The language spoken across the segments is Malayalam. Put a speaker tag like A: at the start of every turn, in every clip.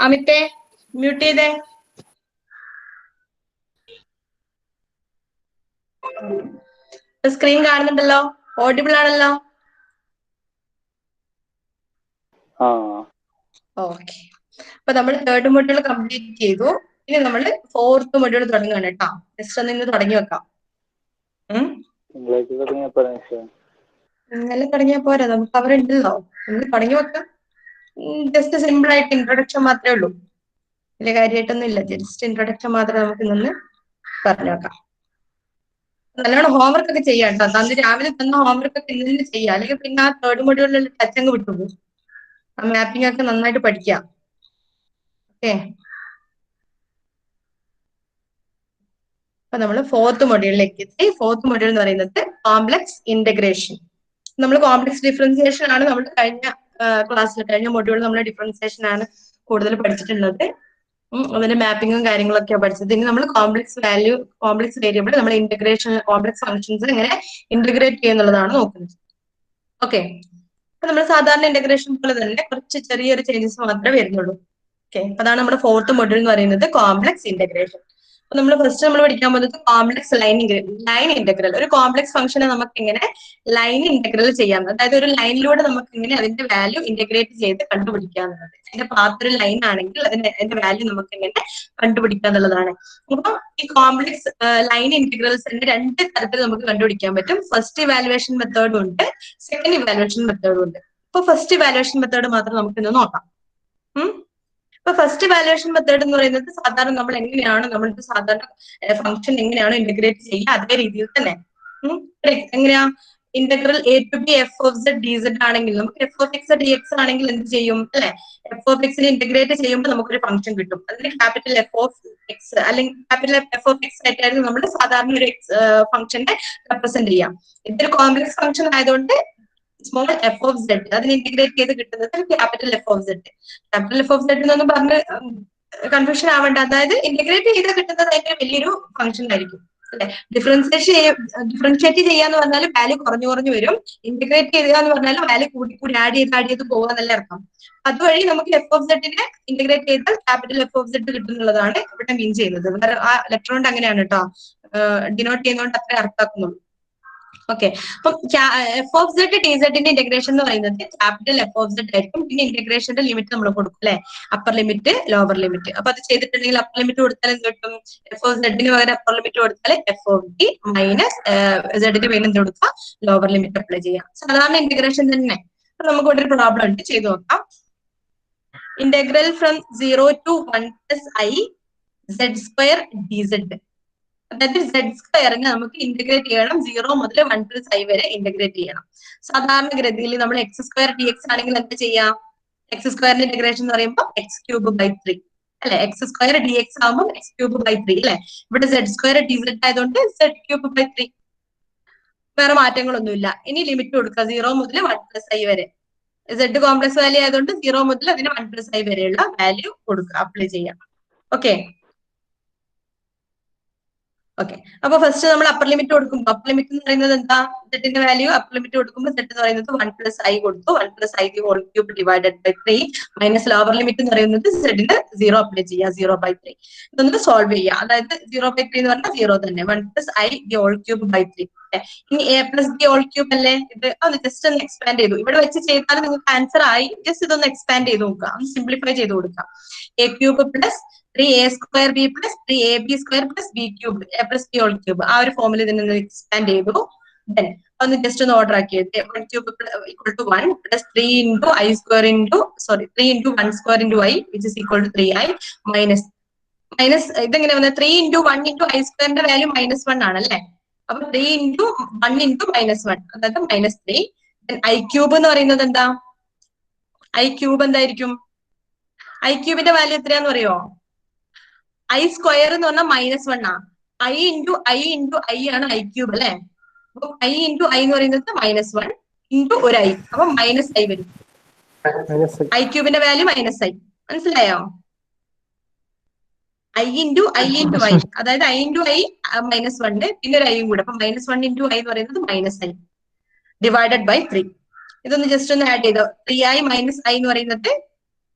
A: അമിത്തെ മ്യൂട്ട് ചെയ്തേ. സ്ക്രീൻ കാണുന്നുണ്ടല്ലോ, ഓഡിബിൾ ആണല്ലോ. ഓക്കെ, അപ്പൊ നമ്മൾ തേർഡ് മൊഡ്യൂൾ കംപ്ലീറ്റ് ചെയ്തു. ഇനി നമ്മൾ ഫോർത്ത് മൊഡ്യൂൾ തുടങ്ങുകയാണ് കേട്ടോ. ജസ്റ്റ് ഒന്ന് ഇന്ന് തുടങ്ങി വെക്കാം. ഇന്നലെ തുടങ്ങിയാൽ പോരാ, നമുക്ക് അവരുണ്ടല്ലോ, ഇന്ന് തുടങ്ങി വെക്കാം. ജസ്റ്റ് സിമ്പിൾ ആയിട്ട് ഇൻട്രൊഡക്ഷൻ മാത്രമേ ഉള്ളൂ, വലിയ കാര്യമായിട്ടൊന്നും ഇല്ല. ജസ്റ്റ് ഇൻട്രൊഡക്ഷൻ മാത്രമേ നമുക്ക് നിന്ന് പറഞ്ഞു വെക്കാം. നല്ലോണം ഹോംവർക്ക് ഒക്കെ ചെയ്യാം കേട്ടോ. തന്ന് രാവിലെ തന്ന ഹോംവർക്ക് ഒക്കെ ഇന്ന് ചെയ്യാം, അല്ലെങ്കിൽ പിന്നെ ആ തേർഡ് മൊഡ്യൂളിൽ ടച്ച് അങ്ങ് വിട്ടുപോകും. ആ മാപ്പിംഗ് ഒക്കെ നന്നായിട്ട് പഠിക്കാം. ഓക്കെ, അപ്പൊ നമ്മൾ ഫോർത്ത് മൊഡ്യൂളിലേക്ക് എത്തി. ഫോർത്ത് മൊഡ്യൂൾ എന്ന് പറയുന്നത് കോംപ്ലക്സ് ഇന്റഗ്രേഷൻ. നമ്മൾ കോംപ്ലക്സ് ഡിഫറൻസിയേഷൻ ആണ് നമ്മൾ കഴിഞ്ഞ ക്ലാസ്സിൽ, കഴിഞ്ഞ മൊഡ്യൂളിൽ നമ്മൾ ഡിഫറൻസിയേഷൻ ആണ് കൂടുതൽ പഠിച്ചിട്ടുള്ളത്. അതിന്റെ മാപ്പിങ്ങും കാര്യങ്ങളൊക്കെയാണ് പഠിച്ചത്. ഇനി നമ്മൾ കോംപ്ലക്സ് വാല്യൂ, കോംപ്ലക്സ് വേരിയബിൾ, നമ്മൾ ഇന്റഗ്രേഷൻ, കോംപ്ലക്സ് ഫംഗ്ഷൻസ് എങ്ങനെ ഇന്റഗ്രേറ്റ് ചെയ്യുന്നുള്ളതാണ് നോക്കുന്നത്. ഓക്കെ, അപ്പൊ നമ്മൾ സാധാരണ ഇന്റഗ്രേഷൻ പോലെ തന്നെ കുറച്ച് ചെറിയൊരു ചേഞ്ചസ് മാത്രമേ വരുന്നുള്ളൂ. ഓക്കെ, അതാണ് നമ്മുടെ ഫോർത്ത് മൊഡ്യൂൾ എന്ന് പറയുന്നത്, കോംപ്ലക്സ് ഇന്റഗ്രേഷൻ. അപ്പൊ നമ്മൾ ഫസ്റ്റ് നമ്മൾ പഠിക്കാൻ പോകുന്നത് കോംപ്ലക്സ് ലൈൻ ഇന്റഗ്രൽ. ഒരു കോംപ്ലക്സ് ഫംഗ്ഷനെ നമുക്ക് എങ്ങനെ ലൈൻ ഇന്റഗ്രൽ ചെയ്യാം, അതായത് ഒരു ലൈനിലൂടെ നമുക്ക് എങ്ങനെ അതിന്റെ വാല്യൂ ഇന്റഗ്രേറ്റ് ചെയ്ത് കണ്ടുപിടിക്കാന്നുള്ളത്. അതിന്റെ പാത്ത് ഒരു ലൈൻ ആണെങ്കിൽ അതിന്റെ വാല്യൂ നമുക്ക് എങ്ങനെ കണ്ടുപിടിക്കുക എന്നുള്ളതാണ്. അപ്പൊ ഈ കോംപ്ലക്സ് ലൈൻ ഇന്റഗ്രൽസിന്റെ രണ്ട് തരത്തിൽ നമുക്ക് കണ്ടുപിടിക്കാൻ പറ്റും. ഫസ്റ്റ് ഇവാലുവേഷൻ മെത്തേഡും ഉണ്ട്, സെക്കൻഡ് ഇവാലുവേഷൻ മെത്തേഡും ഉണ്ട്. അപ്പൊ ഫസ്റ്റ് ഇവാലുവേഷൻ മെത്തേഡ് മാത്രം നമുക്ക് ഇന്ന് നോക്കാം. ഇപ്പൊ ഫസ്റ്റ് വാല്യുവേഷൻ മെത്തേഡ് എന്ന് പറയുന്നത് സാധാരണ നമ്മൾ എങ്ങനെയാണ് നമ്മൾക്ക് സാധാരണ ഫംഗ്ഷൻ എങ്ങനെയാണ് ഇന്റഗ്രേറ്റ് ചെയ്യുക അതേ രീതിയിൽ തന്നെ. എങ്ങനെയാ integral a to b f of z d z ആണെങ്കിൽ നമുക്ക് f of x d x ആണെങ്കിൽ എന്ത് ചെയ്യും അല്ലെ, എഫ് ഓഫ് എക്സിനെ ഇന്റഗ്രേറ്റ് ചെയ്യുമ്പോൾ നമുക്കൊരു ഫംഗ്ഷൻ കിട്ടും. അതിന് ക്യാപിറ്റൽ എഫ് ഓഫ് എക്സ് അല്ലെങ്കിൽ ക്യാപിറ്റൽ എഫ് ഓഫ് എക്സ് ആയിട്ടായിരുന്നു നമ്മൾ സാധാരണ ഒരു ഫംഗ്ഷനെ റെപ്രസെന്റ് ചെയ്യാം. ഇതൊരു കോംപ്ലക്സ് ഫംഗ്ഷൻ ആയതുകൊണ്ട് സ്മോൾ എഫ് ഓഫ് സെഡ് അതിന് ഇന്റഗ്രേറ്റ് ചെയ്ത് കിട്ടുന്നത് capital F of z. Capital F of z എന്നൊന്നും പറഞ്ഞ് കൺഫ്യൂഷൻ ആവേണ്ട, അതായത് ഇന്റഗ്രേറ്റ് ചെയ്ത് കിട്ടുന്നത് അതിന്റെ വലിയൊരു ഫംഗ്ഷൻ ആയിരിക്കും അല്ലെ. ഡിഫറൻഷിയേറ്റ് ചെയ്യാന്ന് പറഞ്ഞാൽ വാല്യൂ കുറഞ്ഞു കുറഞ്ഞു വരും, ഇന്റഗ്രേറ്റ് ചെയ്യുക എന്ന് പറഞ്ഞാൽ വാല്യൂ കൂടി കൂടി ആഡ് ചെയ്ത് പോകുക എന്നല്ല അർത്ഥം. അതുവഴി നമുക്ക് എഫ് ഓഫ് സെഡിനെ ഇന്റഗ്രേറ്റ് ചെയ്താൽ ക്യാപിറ്റൽ എഫ് ഓഫ് സെഡ് കിട്ടുന്നുള്ളതാണ് ഇവിടെ മീൻ ചെയ്യുന്നത്. വേറെ ആ ലെറ്റർ കൊണ്ട് അങ്ങനെയാണ് കേട്ടോ ഡിനോട്ട് ചെയ്യുന്നതുകൊണ്ട് അത്രേ അർത്ഥമാക്കുന്നുള്ളൂ. ഓക്കെ, അപ്പം എഫ് ഓഫ് സെഡ് ടി സെഡിന്റെ ഇന്റഗ്രേഷൻ എന്ന് പറയുന്നത് ക്യാപിറ്റൽ എഫ് ഓഫ് സെഡ് ആയിരിക്കും. പിന്നെ ഇന്റഗ്രേഷന്റെ ലിമിറ്റ് നമ്മൾ കൊടുക്കും അല്ലെ, അപ്പർ ലിമിറ്റ് ലോവർ ലിമിറ്റ്. അപ്പൊ അത് ചെയ്തിട്ടുണ്ടെങ്കിൽ അപ്പർ ലിമിറ്റ് കൊടുത്താൽ എന്ത് കിട്ടും, എഫ് ഓഫ് സെഡിന് പകരം അപ്പർ ലിമിറ്റ് കൊടുത്താൽ എഫ് ഓഫ് ഡി മൈനസ് സെഡിന് പേര് എന്ത് കൊടുക്കുക, ലോവർ ലിമിറ്റ് അപ്ലൈ ചെയ്യാം. സാധാരണ ഇന്റഗ്രേഷൻ തന്നെ. അപ്പൊ നമുക്ക് ഇവിടെ ഒരു പ്രോബ്ലം ഉണ്ട്, ചെയ്തു നോക്കാം. Integral from 0 to 1 plus I z square dz. അതായത് സെഡ് സ്ക്വയറിനെ നമുക്ക് ഇന്റഗ്രേറ്റ് ചെയ്യണം, 0 മുതൽ 1 plus I വരെ ഇന്റഗ്രേറ്റ് ചെയ്യണം. സാധാരണ ഗതിയിൽ നമ്മൾ എക്സ് സ്ക്വയർ ഡി എക്സ് ആണെങ്കിൽ എന്താ ചെയ്യാം, എക്സ് സ്ക്വയറിന്റെ ഇന്റഗ്രേഷൻ എന്ന് പറയുമ്പോൾ എക്സ് ക്യൂബ് ബൈ 3 അല്ലെ. എക്സ് സ്ക്വയർ ഡി എക്സ് ആകുമ്പോൾ എക്സ് ക്യൂബ് ബൈ 3 അല്ലെ. ഇവിടെ സെഡ് സ്ക്വയർ ഡി സെഡ് ആയതുകൊണ്ട് സെഡ് ക്യൂബ് ബൈ 3, വേറെ മാറ്റങ്ങളൊന്നുമില്ല. ഇനി ലിമിറ്റ് കൊടുക്കുക 0 മുതൽ 1 plus I വരെ. സെഡ് കോംപ്ലക്സ് വാല്യൂ ആയതുകൊണ്ട് 0 മുതൽ അതിന് 1 plus I വരെയുള്ള വാല്യൂ കൊടുക്കുക, അപ്ലൈ ചെയ്യാം. ഓക്കെ ഓക്കെ, അപ്പൊ ഫസ്റ്റ് നമ്മൾ അപ്പർ ലിമിറ്റ് കൊടുക്കുമ്പോൾ അപ്പർ ലിമിറ്റ് എന്ന് പറയുന്നത് എന്താ, സെഡിന്റെ വാല്യൂ അപ്പർ ലിമിറ്റ് കൊടുക്കുമ്പോൾ സെഡ് എന്ന് പറയുന്നത് 1 plus I കൊടുത്തു, 1 plus I whole cube divided by 3 minus lower limit എന്ന് പറയുന്നത് സെഡിന് 0 അപ്ലൈ ചെയ്യുക, 0/3. ഇതൊന്ന് സോൾവ് ചെയ്യുക, അതായത് 0/3 എന്ന് പറഞ്ഞാൽ 0 തന്നെ, 1 plus I whole cube by 3. ഇനി a plus b whole cube അല്ലേ, ഇത് ഒന്ന് ജസ്റ്റ് ഒന്ന് എക്സ്പാൻഡ് ചെയ്തു. ഇവിടെ വെച്ച് ചെയ്താൽ നിങ്ങൾക്ക് ആൻസർ ആയി, ജസ്റ്റ് ഇതൊന്ന് എക്സ്പാൻഡ് ചെയ്ത് നോക്കുക, ഒന്ന് സിംപ്ലിഫൈ ചെയ്ത് കൊടുക്കുക. A cube plus 3a square b plus 3ab square plus b cube a plus b whole cube ആ ഒരു ഫോമിൽ ഇതിനെ എക്സ്പാൻഡ് ചെയ്തു. ദെൻ ഒന്ന് ജസ്റ്റ് ഒന്ന് ഓർഡർ ആക്കി, 1 cube equal to 1 plus 3 into I square into 3 into 1 square into I which is equal to 3i minus ഇതെങ്ങനെ വന്നത്, 3 into 1 into I സ്ക്വയറിന്റെ വാല്യൂ -1 ആണല്ലേ. അപ്പൊ 3 into 1 into -1 അതായത് -3. ഐ ക്യൂബ് എന്ന് പറയുന്നത് എന്താ, ഐ ക്യൂബ് എന്തായിരിക്കും, ഐ ക്യൂബിന്റെ വാല്യൂ എത്രയാന്ന് പറയോ, ഐ സ്ക്വയർ എന്ന് പറഞ്ഞാൽ -1 ആ, ഐ ഇൻറ്റു ഐ ആണ് ഐ ക്യൂബ് അല്ലെ. അപ്പൊ ഐ ഇൻറ്റു ഐ എന്ന് പറയുന്നത് -1 ഇൻറ്റു ഒരു ഐ, അപ്പൊ -i വരും. ഐ ക്യൂബിന്റെ വാല്യൂ -i, മനസ്സിലായോ, ഐ ഇൻറ്റു ഐ, അതായത് ഐ ഇൻറ്റു ഐ -1 പിന്നെ ഒരു ഐയും കൂടെ, അപ്പൊ -1 ഇൻറ്റു ഐ എന്ന് പറയുന്നത് -i ഡിവൈഡഡ് ബൈ 3. ഇതൊന്ന് ജസ്റ്റ് ഒന്ന് ആഡ് ചെയ്തോ, 3i - i എന്ന് പറയുന്നത്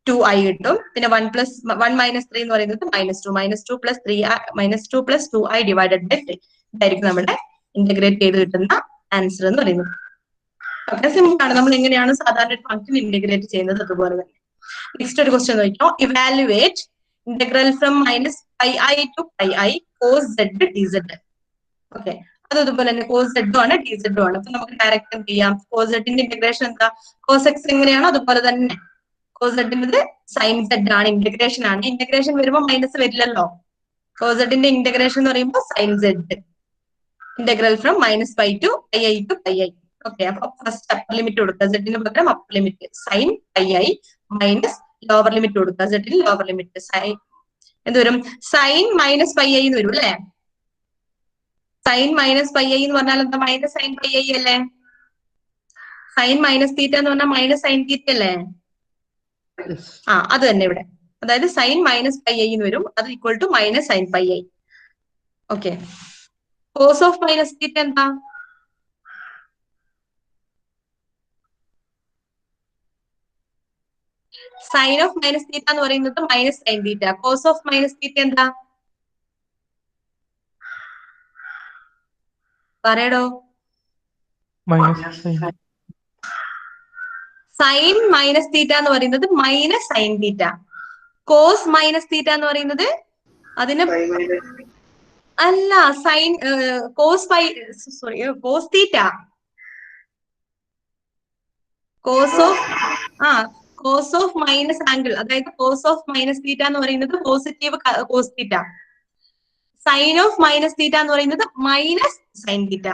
A: 2i കിട്ടും. പിന്നെ 1 മൈനസ് 3 എന്ന് പറയുന്നത് -2 -2 + 2i ഡിവൈഡഡ് ബൈ 3 ഇതായിരിക്കും നമ്മുടെ ഇന്റഗ്രേറ്റ് ചെയ്ത് കിട്ടുന്ന ആൻസർ എന്ന് പറയുന്നത്. വളരെ സിമ്പിൾ ആണ്. നമ്മൾ എങ്ങനെയാണ് സാധാരണ ഒരു ഫംഗ്ഷൻ ഇന്റഗ്രേറ്റ് ചെയ്യുന്നത് അതുപോലെ തന്നെ. നെക്സ്റ്റ് ഒരു ക്വസ്റ്റ്യൻ നോക്കിയോ. Evaluate integral from -pi to pi cos z dz. Okay, അത് ഇതുപോലെ തന്നെ cos z ആണ് dz ആണ്. അപ്പൊ നമുക്ക് ഡയറക്റ്റ് എന്ത് ചെയ്യാം, cos z ന്റെ ഇന്റഗ്രേഷൻ എന്താ, cos x എങ്ങനെയാണോ അതുപോലെ തന്നെ cos z ന്റെ sin z ആണ്, ഇന്റഗ്രേഷൻ ആണ്. ഇന്റഗ്രേഷൻ വരുമ്പോൾ മൈനസ് വരില്ലല്ലോ. cos z ന്റെ ഇന്റഗ്രേഷൻ എന്ന് പറയുമ്പോൾ sin z, integral from -pi to pi. Okay, അപ്പൊ ഫസ്റ്റ് അപ്പർ ലിമിറ്റ് കൊടുക്കുക, സെഡിന് പകരം upper limit sine pi minus lower limit കൊടുക്കുക, സെഡിന് ലോവർ ലിമിറ്റ് സൈൻ എന്ത് വരും, സൈൻ -pi എന്ന് വരും അല്ലെ. സൈൻ -pi എന്ന് പറഞ്ഞാൽ എന്താ, മൈനസ് സൈൻ pi അല്ലേ. സൈൻ മൈനസ് തീറ്റ എന്ന് പറഞ്ഞാൽ മൈനസ് സൈൻ തീറ്റ അല്ലേ. അത് തന്നെ ഇവിടെ, അതായത് സൈൻ -pi എന്ന് വരും, അത് equal to minus sine pi. Okay, cos of minus theta എന്താ, സൈൻ ഓഫ് മൈനസ് തീറ്റ എന്ന് പറയുന്നത് minus sine theta. Cos of minus theta എന്താ പറയടോ. സൈൻ മൈനസ് തീറ്റ എന്ന് പറയുന്നത് minus sine theta. Cos minus theta എന്ന് പറയുന്നത് അതിന് അല്ല, sine cos pi sorry cos theta. Cos of minus angle, അതായത് കോസ് ഓഫ് മൈനസ് തീറ്റ എന്ന് പറയുന്നത് positive cos theta. Sine of minus theta എന്ന് പറയുന്നത് മൈനസ് സൈൻ തീറ്റ.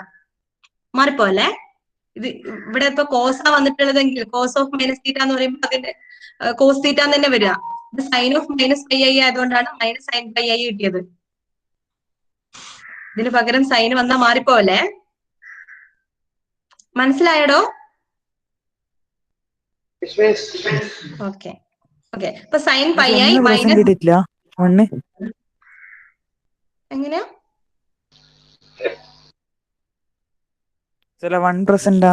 A: മാറിപ്പോലെ ഇത് ഇവിടെ ഇപ്പൊ കോസാ വന്നിട്ടുള്ളതെങ്കിൽ കോസ് ഓഫ് മൈനസ് തീറ്റ എന്ന് പറയുമ്പോൾ അതിന്റെ കോസ് തീറ്റ തന്നെ വരിക. ഇത് സൈൻ ഓഫ് മൈനസ് pi ആയതുകൊണ്ടാണ് മൈനസ് സൈൻ pi കിട്ടിയത്. ഇതിന് പകരം സൈൻ വന്നാൽ മാറിപ്പോലെ. മനസ്സിലായടോ? ഓക്കെ ഓക്കെ, അപ്പൊ സൈൻ pi മൈനസ് എങ്ങനെയാ
B: 1%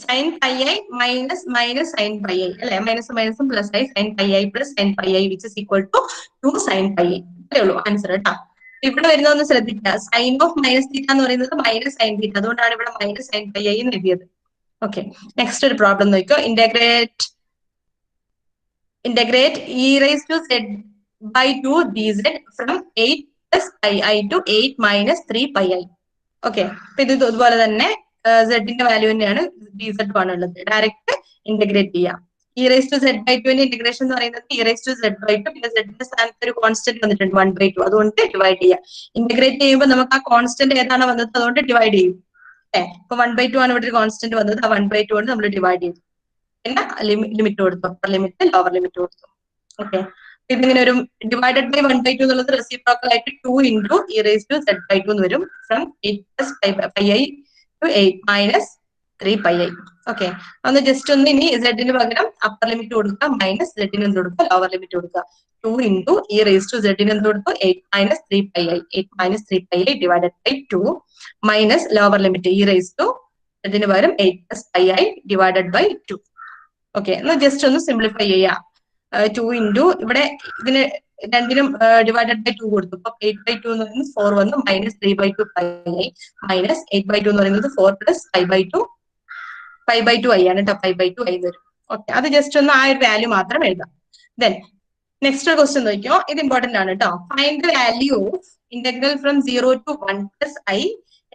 A: sine pi minus sine pi അല്ലെ, മൈനസ് മൈനസും പ്ലസ് ആയി sine pi plus sine pi which is equal to 2 sine pi. ഇത്രേ ഉള്ളൂ ആൻസർ കേട്ടോ. ഇവിടെ വരുന്നൊന്ന് ശ്രദ്ധിക്കുക, സൈൻ ഓഫ് മൈനസ് തീറ്റ എന്ന് പറയുന്നത് മൈനസ് സൈൻ തീറ്റ, അതുകൊണ്ടാണ് ഇവിടെ മൈനസ് സൈൻ pi എന്ന് എഴുതിയത്. ഓക്കെ, നെക്സ്റ്റ് ഒരു പ്രോബ്ലം നോക്കിയോ. Integrate e raised to z by 2 dz from 8 plus pi to 8 minus 3 pi. Okay, അപ്പൊ ഇത് ഇതുപോലെ തന്നെ സെഡിന്റെ വാല്യൂ തന്നെയാണ് dz ആണ് ഉള്ളത്. ഡയറക്റ്റ് ഇന്റഗ്രേറ്റ് ചെയ്യാം. e raised to z by 2 ന്റെ ഇന്റഗ്രേഷൻ എന്ന് പറയുന്നത് e raised to z by 2, പിന്നെ z സ്ഥാനത്ത് ഒരു കോൺസ്റ്റന്റ് വന്നിട്ടുണ്ട് 1/2, അതുകൊണ്ട് ഡിവൈഡ് ചെയ്യാം. ഇന്റഗ്രേറ്റ് ചെയ്യുമ്പോൾ നമുക്ക് ആ കോൺസ്റ്റന്റ് ഏതാണ് വന്നത് അതുകൊണ്ട് ഡിവൈഡ് ചെയ്യും. ഇപ്പൊ 1/2 ആണ് ഇവിടെ ഒരു കോൺസ്റ്റന്റ് വന്നത്, ആ 1/2 കൊണ്ട് നമ്മൾ ഡിവൈഡ് ചെയ്തു. പിന്നെ ലിമിറ്റ് കൊടുത്തു, അപ്പർ ലിമിറ്റ് ലോവർ ലിമിറ്റ് കൊടുത്തു. ഓക്കെ, ഇതിങ്ങനെ ഒരു ഡിവൈഡഡ് ബൈ 1/2 എന്നുള്ളത് റെസിപ്രോക്കൽ ആയിട്ട് 2 into e raised to z by 2 എന്ന് വരും. From 8 plus pi to 8 minus 3 pi. Okay, ഒന്ന് ജസ്റ്റ് ഒന്ന് ഇനി സെഡിന് പകരം അപ്പർ ലിമിറ്റ് കൊടുക്കുക, മൈനസ് സെഡിന് എന്ത് കൊടുക്കുക, ലോവർ ലിമിറ്റ് കൊടുക്കുക. 2 into e raised to z എന്ത് കൊടുത്തു, 8 minus 3 pi. 8 minus 3 pi divided by 2 minus lower limit e raised to സെഡിന് പകരം 8 plus pi divided by 2. Okay, എന്നാൽ ജസ്റ്റ് ഒന്ന് സിംപ്ലിഫൈ ചെയ്യാം. 2 into ഇവിടെ ഇതിന് രണ്ടിനും ഡിവൈഡഡ് ബൈ 2 കൊടുത്തു, അപ്പൊ 8/2 എന്ന് പറയുന്നത് 4 വന്നു, മൈനസ് 3/2 pi മൈനസ് 8/2 എന്ന് പറയുന്നത് 4 പ്ലസ് 5/2 ആയി ആണ് കേട്ടോ, 5/2 ആയി വരും. ഓക്കെ, അത് ജസ്റ്റ് ഒന്ന് ആ ഒരു വാല്യൂ മാത്രം എഴുതാം. ദെൻ നെക്സ്റ്റ് ക്വസ്റ്റ്യൻ നോക്കിയോ, ഇത് ഇമ്പോർട്ടന്റ് ആണ് കേട്ടോ. Find the value of integral from 0 to 1 plus i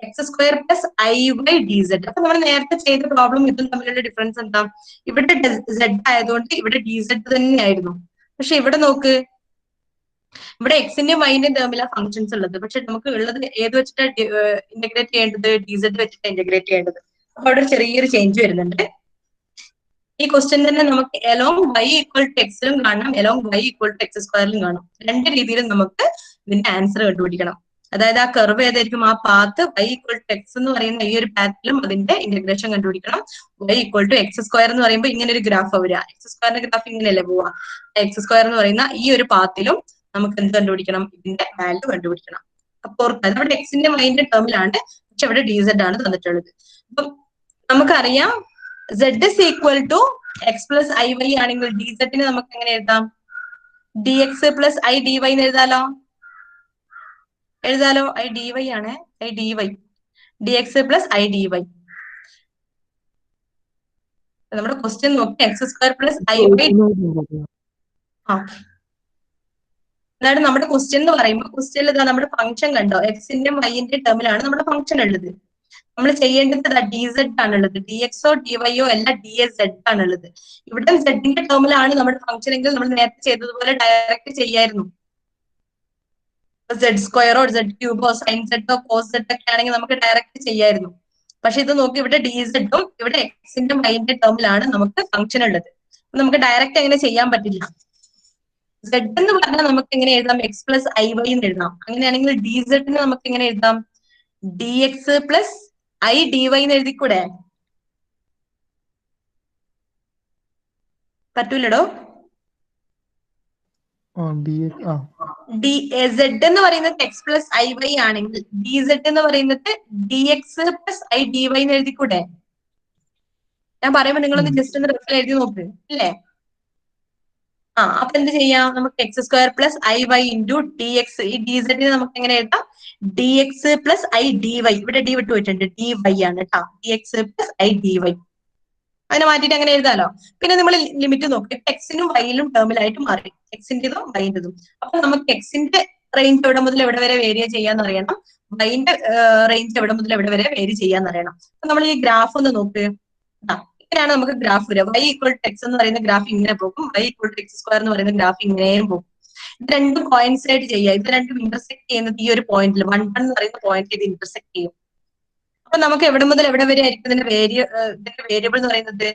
A: x² plus i by dz. അപ്പൊ നമ്മൾ നേരത്തെ ചെയ്ത പ്രോബ്ലം ഇതും തമ്മിലുള്ള ഡിഫറൻസ് എന്താ, ഇവിടെ z ആയതുകൊണ്ട് ഇവിടെ dz തന്നെയായിരുന്നു. പക്ഷെ ഇവിടെ നോക്ക്, ഇവിടെ എക്സിന്റെയും വൈന്റെയും ടേമിലാണ് ഫംഗ്ഷൻസ് ഉള്ളത്, പക്ഷെ നമുക്ക് ഉള്ളത് ഏത് വെച്ചിട്ടാണ് ഇന്റഗ്രേറ്റ് ചെയ്യേണ്ടത്, dz വെച്ചിട്ട് ഇന്റഗ്രേറ്റ് ചെയ്യേണ്ടത്. അപ്പൊ അവിടെ ഒരു ചെറിയൊരു ചേഞ്ച് വരുന്നുണ്ട്. ഈ ക്വസ്റ്റ്യൻ തന്നെ നമുക്ക് എലോങ് y ഈക്വൽ ടു എക്സിലും കാണാം, along y equal to x² കാണാം. രണ്ട് രീതിയിലും നമുക്ക് ഇതിന്റെ ആൻസർ കണ്ടുപിടിക്കണം. അതായത് ആ കർവ് ഏതായിരിക്കും, ആ path y equal to x എന്ന് പറയുന്ന ഈ ഒരു പാത്തിലും അതിന്റെ ഇന്റഗ്രേഷൻ കണ്ടുപിടിക്കണം. y ഈക്വൽ ടു x² എന്ന് പറയുമ്പോൾ ഇങ്ങനെ ഒരു ഗ്രാഫ് വരിക, x² ഗ്രാഫ് ഇങ്ങനെയല്ലേ പോവാ. x² എന്ന് പറയുന്ന ഈ ഒരു പാത്തിലും നമുക്ക് എന്ത് കണ്ടുപിടിക്കണം, ഇതിന്റെ വാല്യൂ കണ്ടുപിടിക്കണം. അപ്പൊ അവിടെ എക്സിന്റെ വൈന്റെ ടേമിലാണ്, പക്ഷെ ഇവിടെ dz ആണ് തന്നിട്ടുള്ളത്. അപ്പൊ നമുക്കറിയാം z is equal to x plus iy ആണെങ്കിൽ dz നെ നമുക്ക് എങ്ങനെ എഴുതാം? dx plus I dy എന്ന് എഴുതാലോ. I dy ആണ്. I dy dx plus I dy. നമ്മുടെ ക്വസ്റ്റ്യൻ നോക്കി x square plus I y. അതാണ് നമ്മുടെ ക്വസ്റ്റ്യൻ എന്ന് പറയുമ്പോൾ ക്വസ്റ്റ്യനിൽ ഇതാ നമ്മുടെ ഫംഗ്ഷൻ കണ്ടോ, എക്സിന്റെ വൈന്റെ ടേമിലാണ് നമ്മുടെ ഫംഗ്ഷൻ ഉള്ളത്. നമ്മൾ ചെയ്യേണ്ടത് ഡി സെഡ് ആണുള്ളത്, ഡി എക്സോ ഡി വൈയോ അല്ല, ഡി എസ് സെഡ് ആണുള്ളത്. ഇവിടെ സെഡിന്റെ ടേമിലാണ് നമ്മുടെ ഫംഗ്ഷൻ എങ്കിൽ നമ്മൾ നേരത്തെ ചെയ്തതുപോലെ ഡയറക്റ്റ് ചെയ്യായിരുന്നു. സെഡ് സ്ക്വയറോ സെഡ് ക്യൂബോ സൈൻ സെഡോ കോസ് സെഡ് ഒക്കെ ആണെങ്കിൽ നമുക്ക് ഡയറക്റ്റ് ചെയ്യായിരുന്നു. പക്ഷെ ഇത് നോക്കി ഇവിടെ ഡി സെഡും ഇവിടെ എക്സിന്റെ വൈന്റെ ടേമിലാണ് നമുക്ക് ഫംഗ്ഷൻ ഉള്ളത്. നമുക്ക് ഡയറക്റ്റ് അങ്ങനെ ചെയ്യാൻ പറ്റില്ല. സെഡ് എന്ന് പറഞ്ഞാൽ നമുക്ക് എങ്ങനെ എഴുതാം? എക്സ് പ്ലസ് ഐ വൈ എന്ന് എഴുതാം. അങ്ങനെയാണെങ്കിൽ ഡി സെഡിന് നമുക്ക് എങ്ങനെ എഴുതാം? D x plus I d y എന്ന് എഴുതിക്കൂടെ? പറ്റൂലടോ. സെഡ് എന്ന് പറയുന്നത് എക്സ് പ്ലസ് ഐ വൈ ആണെങ്കിൽ ഡി സെഡ് എന്ന് പറയുന്നത് d x plus I d y എന്ന് എഴുതിക്കൂടെ? ഞാൻ പറയുമ്പോ നിങ്ങളൊന്ന് ജസ്റ്റ് ഒന്ന് റെഫർ എഴുതി നോക്ക് അല്ലേ? അപ്പൊ എന്ത് ചെയ്യാം? നമുക്ക് x square plus I y into d x, ഈ ഡി സെഡിന് നമുക്ക് എങ്ങനെ എഴുതാം? D x plus I d y. ഇവിടെ ഡി വിട്ട് പോയിട്ടുണ്ട്, ഡി വൈ ആണ് കേട്ടോ. D x plus I d y അതിനെ മാറ്റിയിട്ട് അങ്ങനെ എഴുതാലോ. പിന്നെ നമ്മൾ ലിമിറ്റ് നോക്കി എക്സിനും വൈയിലും ടേമിലായിട്ട് മാറി, എക്സിന്റേതും വൈൻ്റെതും. അപ്പൊ നമുക്ക് എക്സിന്റെ റേഞ്ച് എവിടെ മുതൽ എവിടെ വരെ വേരി ചെയ്യാന്ന് അറിയണം, വൈന്റെ റേഞ്ച് എവിടെ മുതൽ എവിടെ വരെ വേരി ചെയ്യാന്ന് അറിയണം. അപ്പൊ നമ്മൾ ഈ ഗ്രാഫ് ഒന്ന് നോക്ക്. ഇങ്ങനെയാണ് നമുക്ക് ഗ്രാഫ് വരിക. വൈ ഈക്വൽ ടു എക്സ് എന്ന് പറയുന്ന ഗ്രാഫ് ഇങ്ങനെ പോകും, y equal to x square എന്ന് പറയുന്ന ഗ്രാഫ് ഇങ്ങനെയും പോകും. ഇത് രണ്ടും കോയിൻസൈഡ് ചെയ്യുക. ഇത് രണ്ടും ഇന്റർസെക്ട് ചെയ്യുന്നത് ഈ ഒരു പോയിന്റിൽ 1 എന്ന് പറയുന്ന പോയിന്റ് ഇത് ഇന്റർസെക്ട് ചെയ്യും. അപ്പൊ നമുക്ക് എവിടെ മുതൽ എവിടെ വരെ ആയിരിക്കും ഇതിന്റെ വേരിയബിൾ എന്ന് പറയുന്നത്?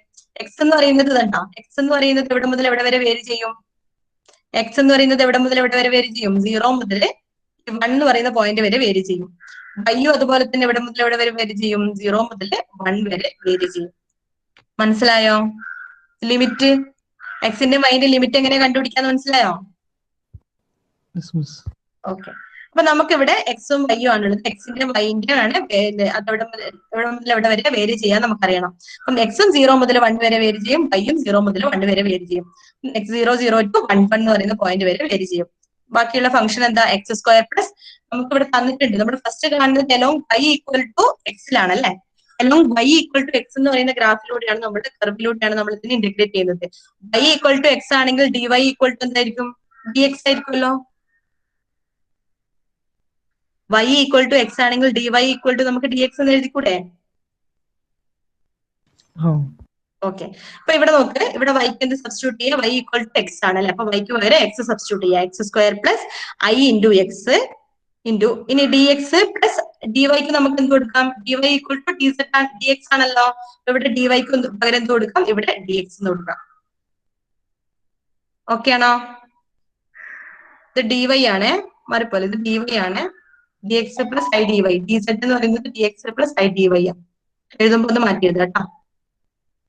A: എക്സ് എന്ന് പറയുന്നത് കണ്ടോ, എക്സ് എന്ന് പറയുന്നത് എവിടെ മുതൽ എവിടെ വരെ വേരി ചെയ്യും? എക്സ് എന്ന് പറയുന്നത് എവിടെ മുതൽ എവിടെ വരെ വേരി ചെയ്യും? 0 മുതൽ 1 എന്ന് പറയുന്ന പോയിന്റ് വരെ വേരി ചെയ്യും. വൈയും അതുപോലെ തന്നെ എവിടെ മുതൽ എവിടെ വരെ വേരി ചെയ്യും? 0 മുതൽ 1 വരെ വേരി ചെയ്യും. മനസ്സിലായോ? ലിമിറ്റ്, എക്സിന്റെ വൈന്റെ ലിമിറ്റ് എങ്ങനെ കണ്ടുപിടിക്കാന്ന് മനസ്സിലായോ? ഓക്കെ. അപ്പൊ നമുക്ക് ഇവിടെ എക്സും വൈയും ആണുള്ളത്. എക്സിന്റെ വൈന്റെ ആണ് എവിടെ മുതൽ എവിടെ വരെ വേരി ചെയ്യാൻ നമുക്കറിയണം. അപ്പം എക്സും 0 മുതൽ 1 വരെ വേരി ചെയ്യും, വൈയും 0 മുതൽ 1 വരെ വേരി ചെയ്യും. എക്സ് 0 0 ടു 1 1 എന്ന് പറയുന്ന പോയിന്റ് വരെ വേരി ചെയ്യും. ബാക്കിയുള്ള ഫംഗ്ഷൻ എന്താ? എക്സ് സ്ക്വയർ പ്ലസ് നമുക്ക് ഇവിടെ തന്നിട്ടുണ്ട്. നമ്മൾ ഫസ്റ്റ് കാണുന്നത് എലോങ് വൈ ഈക്വൽ ടു എക്സിലാണ് അല്ലെ. Along y equal to x എന്ന് പറയുന്ന ഗ്രാഫിലൂടെയാണ് നമ്മുടെ കർവിലൂടെയാണ് നമ്മൾ ഇതിനെ ഇന്റഗ്രേറ്റ് ചെയ്യുന്നത്. വൈ ഈക്വൽ ടു എക്സ് ആണെങ്കിൽ ഡി വൈ ഈക്വൽ ടു എന്തായിരിക്കും? ഡി എക്സ് ആയിരിക്കുമല്ലോ. വൈ ഈക്വൽ ടു എക്സ് ആണെങ്കിൽ ഡി വൈ ഈക്വൽ ടു നമുക്ക് ഡി എക്സ് എന്ന് എഴുതിക്കൂടെ? ഓക്കെ. അപ്പൊ ഇവിടെ നോക്ക്, ഇവിടെ വൈക്ക് എന്ത് സബ്സ്റ്റിറ്റ്യൂട്ട് ചെയ്യുക? വൈ ഈക്വൽ ടു എക്സ് ആണ് അല്ലെ. അപ്പൊ വൈക്ക് പകരം എക്സ് സബ്സ്റ്റിറ്റ്യൂട്ട് ചെയ്യുക. X square plus I into x into ഇനി ഡി എക്സ് പ്ലസ് ഡി വൈക്ക് നമുക്ക് എന്ത് കൊടുക്കാം? D y equal to d z d x ആണല്ലോ. ഇവിടെ ഡി വൈക്ക് പകരം എന്ത് കൊടുക്കാം? ഇവിടെ ഡി എക്സ് എന്ന് കൊടുക്കാം. ഓക്കെ ആണോ? ഇത് ഡി വൈ ആണ്, മാറിപ്പോലെ ഇത് ഡി വൈ ആണ്. D x plus I d y, d z എന്ന് പറയുന്നത് d x plus I d y ആണ്. എഴുതുമ്പോ ഒന്ന് മാറ്റിയത് കേട്ടോ.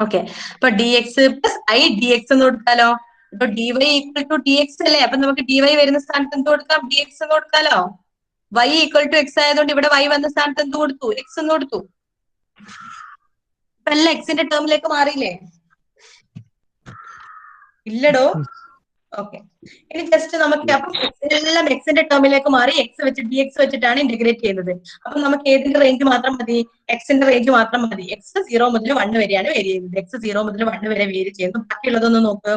A: ഓക്കെ. അപ്പൊ d x plus I d x എന്ന് കൊടുക്കാലോ. ഇപ്പൊ d y equal to d x അല്ലേ. അപ്പൊ നമുക്ക് ഡി വൈ വരുന്ന സ്ഥാനത്ത് എന്ത് കൊടുക്കാം? ഡി എക്സ് എന്ന് കൊടുക്കാലോ. വൈ ഈക്വൽ ടു എക്സ് ആയതുകൊണ്ട് ഇവിടെ വൈ വന്ന സ്ഥാനത്ത് എന്ത് കൊടുത്തു? എക്സ് എന്ന് കൊടുത്തു. ഇപ്പൊ എല്ലാം എക്സിന്റെ ടേമിലേക്ക് മാറിയില്ലേ? ഇല്ലടോ. ഓക്കെ. ഇനി ജസ്റ്റ് നമുക്ക് അപ്പൊ എല്ലാം എക്സിന്റെ ടേമിലേക്ക് മാറി എക്സ് വെച്ച് ഡി എക്സ് വെച്ചിട്ടാണ് ഇന്റഗ്രേറ്റ് ചെയ്യുന്നത്. അപ്പൊ നമുക്ക് ഏതിന്റെ റേഞ്ച് മാത്രം മതി? എക്സിന്റെ റേഞ്ച് മാത്രം മതി. എക്സ് 0 മുതൽ 1 വരെയാണ് വേരി ചെയ്യുന്നത്. എക്സ് 0 മുതൽ 1 വരെ വേരി ചെയ്യുന്നു. ബാക്കിയുള്ളതൊന്ന് നോക്ക്.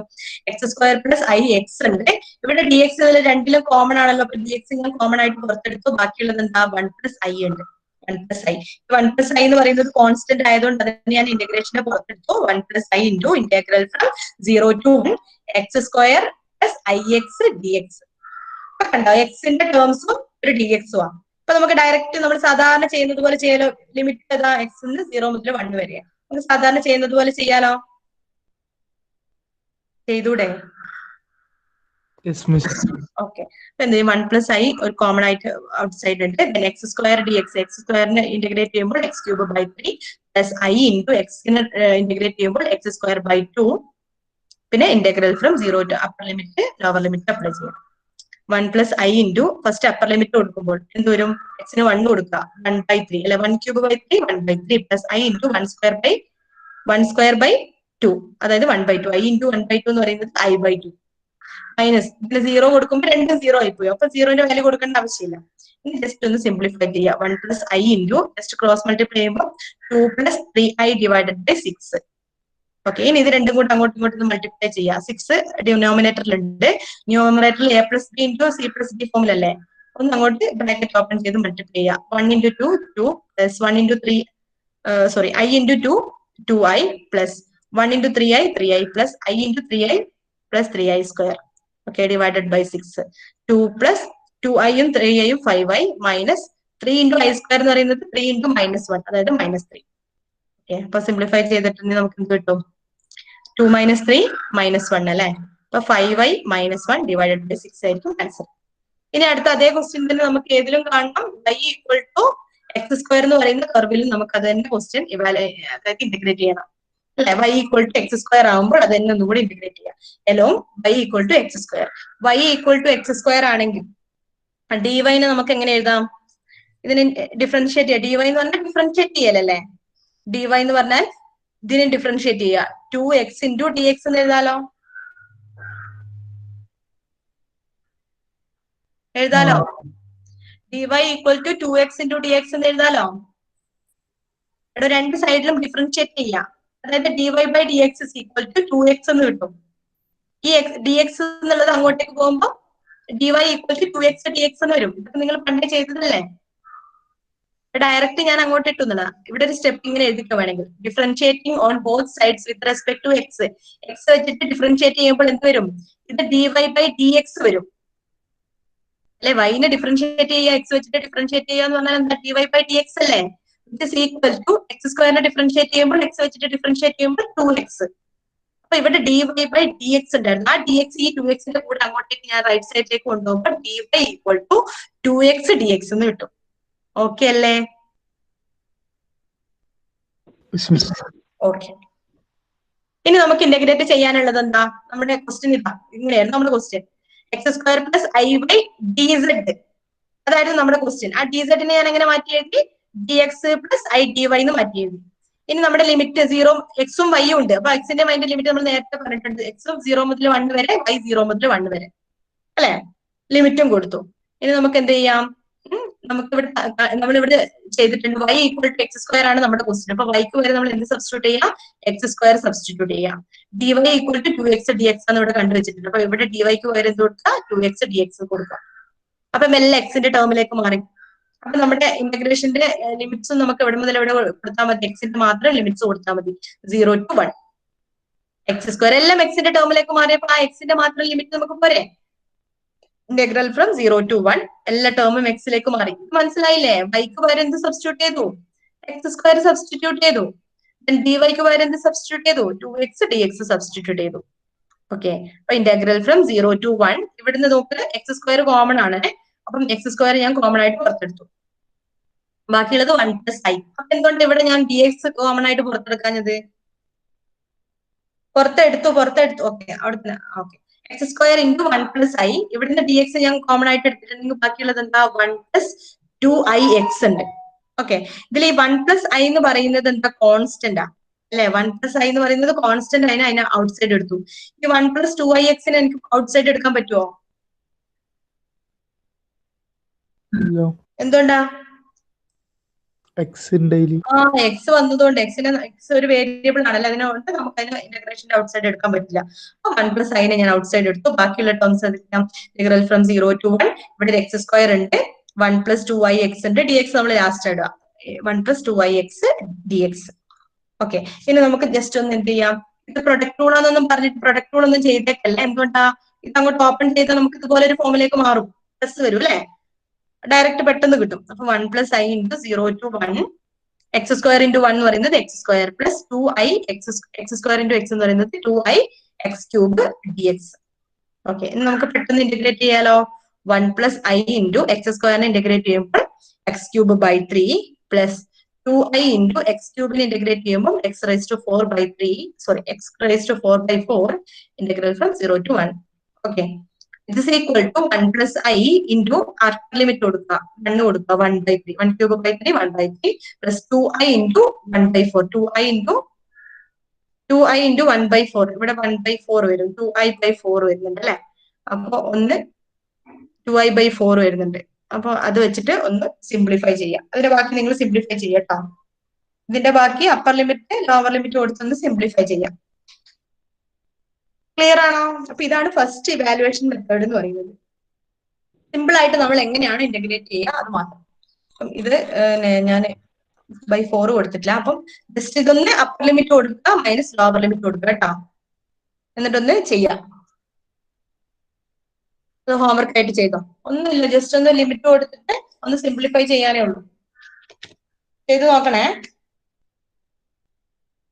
A: X square plus I X ഉണ്ട്. ഇവിടെ ഡി എക്സ് രണ്ടിലും കോമൺ ആണല്ലോ. അപ്പൊ ഡി എക്സ് ഞാൻ കോമൺ ആയിട്ട് പുറത്തെടുത്തു. ബാക്കിയുള്ളത് എന്താ? 1 പ്ലസ് ഐ ഉണ്ട്. 1 പ്ലസ് ഐ. 1 പ്ലസ് ഐ എന്ന് പറയുന്നത് കോൺസ്റ്റന്റ് ആയതുകൊണ്ട് അതിന് ഞാൻ ഇന്റഗ്രേഷനെ പുറത്തെടുത്തു. 1 plus I into integral from 0 to 1 x square plus I x d x. കണ്ടോ, എക്സിന്റെ ടേംസും ഒരു ഡി എക്സും ആണ്. അപ്പൊ നമുക്ക് ഡയറക്റ്റ് നമ്മൾ സാധാരണ ചെയ്യുന്നത് പോലെ ചെയ്യാലോ. ലിമിറ്റ് ഏതാ? എക്സിന് 0 മുതൽ 1 വരെ. നമുക്ക് സാധാരണ ചെയ്യുന്നത് പോലെ ചെയ്യാലോ. ചെയ്തൂടെ? ഓക്കെ. അപ്പൊ എന്ത് ചെയ്യും? 1 പ്ലസ് ഐ ഒരു കോമൺ ആയിട്ട് ഔട്ട് സൈഡ് ഉണ്ട്. X square D X, X സ്ക്വയറിനെ ഇന്റഗ്രേറ്റ് ചെയ്യുമ്പോൾ X cube by 3 plus I into എക്സിനെ ഇന്റഗ്രേറ്റ് ചെയ്യുമ്പോൾ എക്സ് സ്ക്വയർ ബൈ 2. പിന്നെ integral from 0 to upper limit lower limit apply ചെയ്യാം. 1 plus I into first upper limit കൊടുക്കുമ്പോൾ എന്ത് വരും? എക്സിന് 1 കൊടുക്കുക. 1 ബൈ 3 അല്ലെ. 1 cube by 3 1 by 3 plus I into 1 square by 1 square by 2, അതായത് 1/2. I into 1/2 എന്ന് പറയുന്നത് I/2 മൈനസ് ഇതിൽ 0 കൊടുക്കുമ്പോൾ രണ്ടും 0 ആയിപ്പോയി. അപ്പൊ 0ന്റെ വാല്യൂ കൊടുക്കേണ്ട ആവശ്യമില്ല. ഇനി ജസ്റ്റ് ഒന്ന് സിംപ്ലിഫൈ ചെയ്യാം. 1 plus I into just cross multiply ചെയ്യുമ്പോൾ 2 plus 3I divided by 6. Okay, ഇനി ഇത് രണ്ടും കൂടെ അങ്ങോട്ടും ഇങ്ങോട്ടും മൾട്ടിപ്ലൈ ചെയ്യാം. 6 ഡിനോമിനേറ്ററിലുണ്ട്. ന്യൂമറേറ്ററിൽ A+B into C+D ഫോമിലല്ലേ, ഒന്ന് അങ്ങോട്ട് ബ്രാക്കറ്റ് ഓപ്പൺ ചെയ്ത് മൾട്ടിപ്ലൈ ചെയ്യാം. 1 into 2 2 plus 1 into 3 I into 2 2I plus 1 into 3I 3I plus I into 3I plus 3I square. Okay, divided by 6. 2 plus 2I യും 3I യും 5I minus 3 into I square എന്ന് പറയുന്നത് 3 into -1, അതായത് -3. ഓക്കെ, അപ്പൊ സിംപ്ലിഫൈ ചെയ്തിട്ടുണ്ടെങ്കിൽ നമുക്ക് എന്ത് കിട്ടും? 2 minus 3 -1 അല്ലെ. അപ്പൊ 5I minus 1 divided by 6 ആയിരിക്കും ആൻസർ. ഇനി അടുത്ത അതേ ക്വസ്റ്റ്യൻ തന്നെ നമുക്ക് ഏതിലും കാണണം. y equal to x² എന്ന് പറയുന്ന കർവിലും നമുക്ക് അത് തന്നെ ക്വസ്റ്റ്യൻ അതായത് ഇന്റഗ്രേറ്റ് ചെയ്യണം അല്ലെ. y equal to x² ആകുമ്പോൾ അത് തന്നെ ഒന്നുകൂടി ഇന്റഗ്രേറ്റ് ചെയ്യാം. along y equal to x². y equal to x² ആണെങ്കിൽ dy നെ നമുക്ക് എങ്ങനെ എഴുതാം? ഇതിനെ ഡിഫറൻഷിയേറ്റ് ചെയ്യാം. dy എന്ന് പറഞ്ഞാൽ ഡിഫറൻഷിയേറ്റ് ചെയ്യലല്ലേ. dy എന്ന് പറഞ്ഞാൽ ഇതിനെ ഡിഫറൻഷിയേറ്റ് ചെയ്യുക. 2x into dx എന്ന് എഴുതാലോ. dy equal to 2x into dx എന്ന് എഴുതാലോ. ഇവിടെ രണ്ട് സൈഡിലും ഡിഫറൻഷിയേറ്റ് ചെയ്യാം. അതായത് dy by dx is equal to 2x എന്ന് കിട്ടും. ഈ dx എന്നുള്ളത് അങ്ങോട്ടേക്ക് പോകുമ്പോൾ dy equal to 2x dx എന്ന് വരും. ഇതൊക്കെ നിങ്ങൾ പണ്ടേ ചെയ്തതല്ലേ. ഡയറക്റ്റ് ഞാൻ അങ്ങോട്ട് ഇട്ടുന്നതാ. ഇവിടെ ഒരു സ്റ്റെപ്പ് ഇങ്ങനെ എഴുതിക്കോ വേണമെങ്കിൽ. Differentiating on both sides with respect to x. X വെച്ചിട്ട് ഡിഫറൻഷിയേറ്റ് ചെയ്യുമ്പോൾ എന്ത് വരും? ഇത് dy by dx വരും അല്ലെ. വൈനെ ഡിഫറൻഷിയേറ്റ് ചെയ്യുക, എക്സ് വെച്ചിട്ട് ഡിഫറൻഷിയേറ്റ് ചെയ്യുക എന്ന് പറഞ്ഞാൽ എന്താ? dy by dx അല്ലേ. It is equal to x² differentiate ചെയ്യുമ്പോൾ എക്സ് വെച്ചിട്ട് ഡിഫറൻഷിയേറ്റ് ചെയ്യുമ്പോൾ 2x. അപ്പൊ ഇവിടെ dy by dx ഉണ്ടായിരുന്നു. ആ dx ഈ 2xന്റെ കൂടെ അങ്ങോട്ടേക്ക് ഞാൻ റൈറ്റ് സൈഡിലേക്ക് കൊണ്ടുപോകുമ്പോൾ dy equal to 2x dx എന്ന് കിട്ടും. ഓക്കെ അല്ലേ? ഓക്കെ, ഇനി നമുക്ക് ഇന്റഗ്രേറ്റ് ചെയ്യാനുള്ളത് എന്താ? നമ്മുടെ ക്വസ്റ്റ്യൻ ഇതാ, ഇങ്ങനെയായിരുന്നു നമ്മുടെ question. x² plus I by dz, അതായിരുന്നു നമ്മുടെ ക്വസ്റ്റ്യൻ. ആ dz നെ ഞാൻ എങ്ങനെ മാറ്റി എഴുതി? dx plus I dy എന്ന് മാറ്റി എഴുതി. ഇനി നമ്മുടെ ലിമിറ്റ് 0, എക്സും വൈയും ഉണ്ട്. അപ്പൊ എക്സിന്റെ വൈന്റെ ലിമിറ്റ് നമ്മൾ നേരത്തെ പറഞ്ഞിട്ടുണ്ട്. എക്സും 0 മുതൽ 1 വരെ, y 0 മുതൽ 1 വരെ അല്ലെ. ലിമിറ്റും കൊടുത്തു. ഇനി നമുക്ക് എന്ത് ചെയ്യാം? നമ്മളിവിടെ ചെയ്തിട്ടുണ്ട് y equal to x² ആണ് നമ്മുടെ ക്വസ്റ്റ്യൻ. അപ്പൊ yക്ക് വരെ നമ്മൾ എന്ത് സബ്സ്റ്റിറ്റ്യൂട്ട് ചെയ്യാം? x² സബ്സ്റ്റിറ്റ്യൂട്ട് ചെയ്യാം. dy equal to 2x dx ആണ് ഇവിടെ കണ്ടുവച്ചിട്ടുണ്ട്. അപ്പൊ ഇവിടെ dy ക്ക് വരെ എന്ത് കൊടുക്കുക? 2x dx കൊടുക്കാം. അപ്പൊ മെല്ലെ എക്സിന്റെ ടേമിലേക്ക് മാറി. അപ്പൊ നമ്മുടെ ഇന്റഗ്രേഷന്റെ ലിമിറ്റ്സും നമുക്ക് എവിടെ മുതൽ എവിടെ കൊടുത്താൽ മതി? എക്സിന്റെ മാത്രം ലിമിറ്റ്സ് കൊടുത്താൽ മതി. 0 to 1 x² എല്ലാം എക്സിന്റെ ടേമിലേക്ക് മാറിയപ്പോൾ ആ എക്സിന്റെ മാത്രം ലിമിറ്റ് നമുക്ക് പോരെ. ഇന്റഗ്രൽ ഫ്രം 0 to 1 എല്ലാ ടേമും എക്സിലേക്ക് മാറി. മനസ്സിലായില്ലേ? വൈക്ക് പകരം എന്ത് സബ്സ്റ്റിറ്റ്യൂട്ട് ചെയ്തു? x² സബ്സ്റ്റിറ്റ്യൂട്ട് ചെയ്തു. dy ക്ക് പകരം എന്ത് സബ്സ്റ്റിറ്റ്യൂട്ട് ചെയ്തു? 2x dx സബ്സ്റ്റിറ്റ്യൂട്ട് ചെയ്തു. ഓക്കെ, അപ്പൊ ഇന്റഗ്രൽ ഫ്രം 0 to 1. ഇവിടുന്ന് നോക്ക് x² കോമൺ ആണ്. അപ്പം x² ഞാൻ കോമൺ ആയിട്ട് പുറത്തെടുത്തു. ബാക്കിയുള്ളത് 1 plus I. അപ്പൊ എന്തുകൊണ്ട് ഇവിടെ ഞാൻ dx കോമൺ ആയിട്ട് പുറത്തെടുക്കാഞ്ഞത്? പുറത്തെടുത്തു. ഓക്കെ, അവിടെ okay. x² into 1 plus I. ഇവിടുന്ന് dx ഞാൻ കോമൺ ആയിട്ട് എടുത്തിട്ടുണ്ടെങ്കിൽ ബാക്കിയുള്ളത് എന്താ? 1 plus 2ix ഉണ്ട്. ഓക്കെ, ഇതിൽ ഈ 1 plus I എന്ന് പറയുന്നത് എന്താ? കോൺസ്റ്റന്റ് ആ അല്ലെ. 1 plus I എന്ന് പറയുന്നത് കോൺസ്റ്റന്റ് ആയി അതിനെ ഔട്ട് സൈഡ് എടുത്തു. ഈ 1 plus 2ix എനിക്ക് ഔട്ട് സൈഡ് എടുക്കാൻ പറ്റുമോ? എന്തുകൊണ്ടാ? എക്സ് വന്നതുകൊണ്ട്. എക്സ് ഒരു വേരിയബിൾ ആണല്ലോ, അതിനോണ്ട് നമുക്ക് അതിന് ഇന്റഗ്രേഷന്റെ ഔട്ട് സൈഡ് എടുക്കാൻ പറ്റില്ല. അപ്പൊ 1 plus I നെ ഞാൻ ഔട്ട് സൈഡ് എടുത്തു. ബാക്കിയുള്ള ടേംസ് എടുക്കാം. Integral from 0 to 1. ഇവിടെ x² ഉണ്ട്, 1 plus 2ix ഉണ്ട്. dx നമ്മൾ ലാസ്റ്റ് ഇടുക. 1 plus 2ix dx. ഓക്കെ, ഇനി നമുക്ക് ജസ്റ്റ് ഒന്ന് എന്ത് ചെയ്യാം? ഇത് പ്രൊഡക്റ്റ് റൂൾ ആണെന്നൊന്നും പറഞ്ഞിട്ട് പ്രൊഡക്റ്റ് റൂൾ ഒന്നും ചെയ്തേക്കല്ല. എന്തുകൊണ്ടാ? ഇത് അങ്ങോട്ട് ഓപ്പൺ ചെയ്താൽ നമുക്ക് ഇതുപോലെ ഒരു ഫോമിലേക്ക് മാറും. പ്ലസ് വരും അല്ലെ. ഡയറക്റ്റ് പെട്ടെന്ന് കിട്ടും. അപ്പൊ 1 plus I into 0 to 1 x² into 1 എന്ന് പറയുന്നത് x² plus 2I x² into x എന്ന് പറയുന്നത് 2I x³ dx. ഓക്കെ, ഇനി നമുക്ക് പെട്ടെന്ന് ഇന്റഗ്രേറ്റ് ചെയ്യാലോ. 1 plus I into x² integrate ചെയ്യുമ്പോൾ x³ by 3 plus 2I into x³ integrate ചെയ്യുമ്പോൾ x raised to 4 by 3 x raised to 4 by 4 integral from 0 to 1. Okay, ഇത് is equal to 1 plus I into ആർക്കർ ലിമിറ്റ് കൊടുക്കുക. 1 കൊടുക്കുക. 1 by 3 1³ by 3 1 by 3 plus 2I into 1 by 4 2I into 2i into 1/4. ഇവിടെ 1/4 വരും. 2i/4 വരുന്നുണ്ട് അല്ലെ? അപ്പൊ ഒന്ന് 2i/4 വരുന്നുണ്ട്. അപ്പൊ അത് വെച്ചിട്ട് ഒന്ന് സിംപ്ലിഫൈ ചെയ്യാം. അതിന്റെ ബാക്കി നിങ്ങൾ സിംപ്ലിഫൈ ചെയ്യട്ടോ. ഇതിന്റെ ബാക്കി അപ്പർ ലിമിറ്റ് ലോവർ ലിമിറ്റ് കൊടുത്തൊന്ന് സിംപ്ലിഫൈ ചെയ്യാം. ക്ലിയർ ആണോ? അപ്പൊ ഇതാണ് ഫസ്റ്റ് ഇവാലുവേഷൻ മെത്തേഡ് എന്ന് പറയുന്നത്. സിമ്പിൾ ആയിട്ട് നമ്മൾ എങ്ങനെയാണ് ഇന്റഗ്രേറ്റ് ചെയ്യുക അത് മാത്രം. അപ്പം ഇത് ഞാൻ by4 കൊടുത്തിട്ടില്ല. അപ്പം ജസ്റ്റ് ഇതൊന്ന് അപ്പർ ലിമിറ്റ് കൊടുക്കുക മൈനസ് ലോവർ ലിമിറ്റ് കൊടുക്കുക കേട്ടോ. എന്നിട്ടൊന്ന് ചെയ്യാം. ഹോംവർക്ക് ആയിട്ട് ചെയ്തോ. ഒന്നുമില്ല, ജസ്റ്റ് ഒന്ന് ലിമിറ്റ് കൊടുത്തിട്ട് ഒന്ന് സിംപ്ലിഫൈ ചെയ്യാനേ ഉള്ളൂ. ചെയ്ത് നോക്കണേ.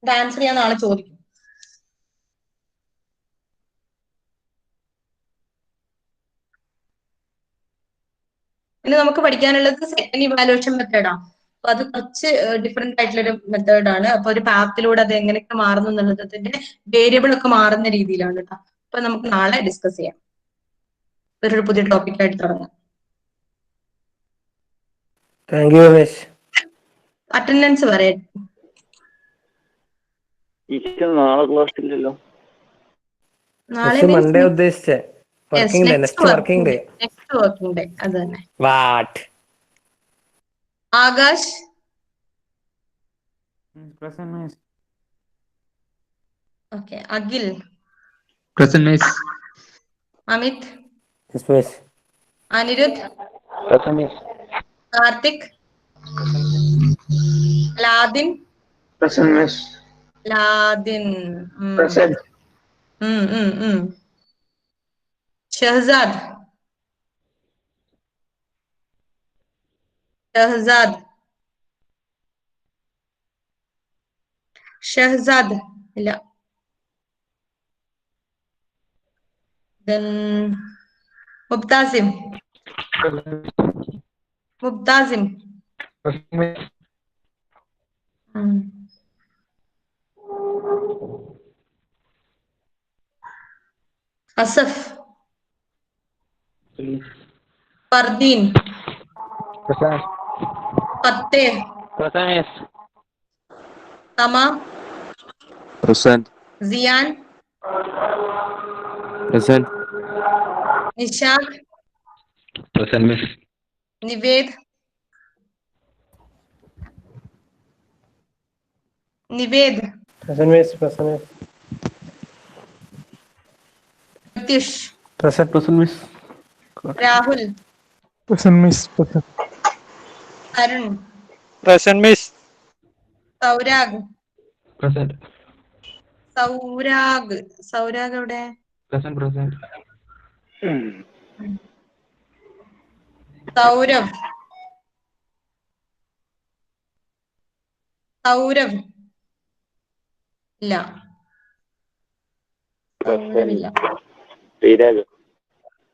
A: ഇത് ആൻസർ ഞാൻ നാളെ ചോദിക്കും. ഇനി നമുക്ക് പഠിക്കാനുള്ളത് സെക്കൻഡ് ഇവാലുവേഷൻ മെത്തേഡാണ്. അപ്പൊ അത് കുറച്ച് ഡിഫറെന്റ് ആയിട്ടുള്ളൊരു മെത്തേഡാണ്. അപ്പൊ ഒരു പാത്തിലൂടെ അത് എങ്ങനെയൊക്കെ മാറുന്നു എന്നുള്ളതിന്റെ വേരിയബിൾ ഒക്കെ മാറുന്ന രീതിയിലാണ് കേട്ടോ. അപ്പൊ നമുക്ക് നാളെ ഡിസ്കസ് ചെയ്യാം. ഒരു പുതിയ ടോപ്പിക്കായിട്ട് തുടങ്ങാം.
B: Thank you miss.
A: അറ്റൻഡൻസ് പറയാം.
C: നാളെ ക്ലാസ് ഇല്ലല്ലോ.
A: നാളെ
B: മൺഡേ ഉദ്ദേശിച്ചേ. Next working day.
A: അത് തന്നെ.
B: What?
A: Akash
D: present miss.
A: Okay. Akhil
D: present miss.
A: Amit
B: miss.
A: Anirudh
C: present miss.
A: Karthik Ladin
C: present miss.
A: Ladin
C: present.
A: Shahzad Shahzad ഇല്ല. മുബ്താസിം അസഫ് ഫർദീൻ ഫത്തേഹ് തമ സിയാൻ നിഷാഖ് നിവേദ് പ്രത്യുഷ് രാഹുൽ അരുൺ സൗരാഗ് എവിടെ? സൗരവ് ഇല്ല.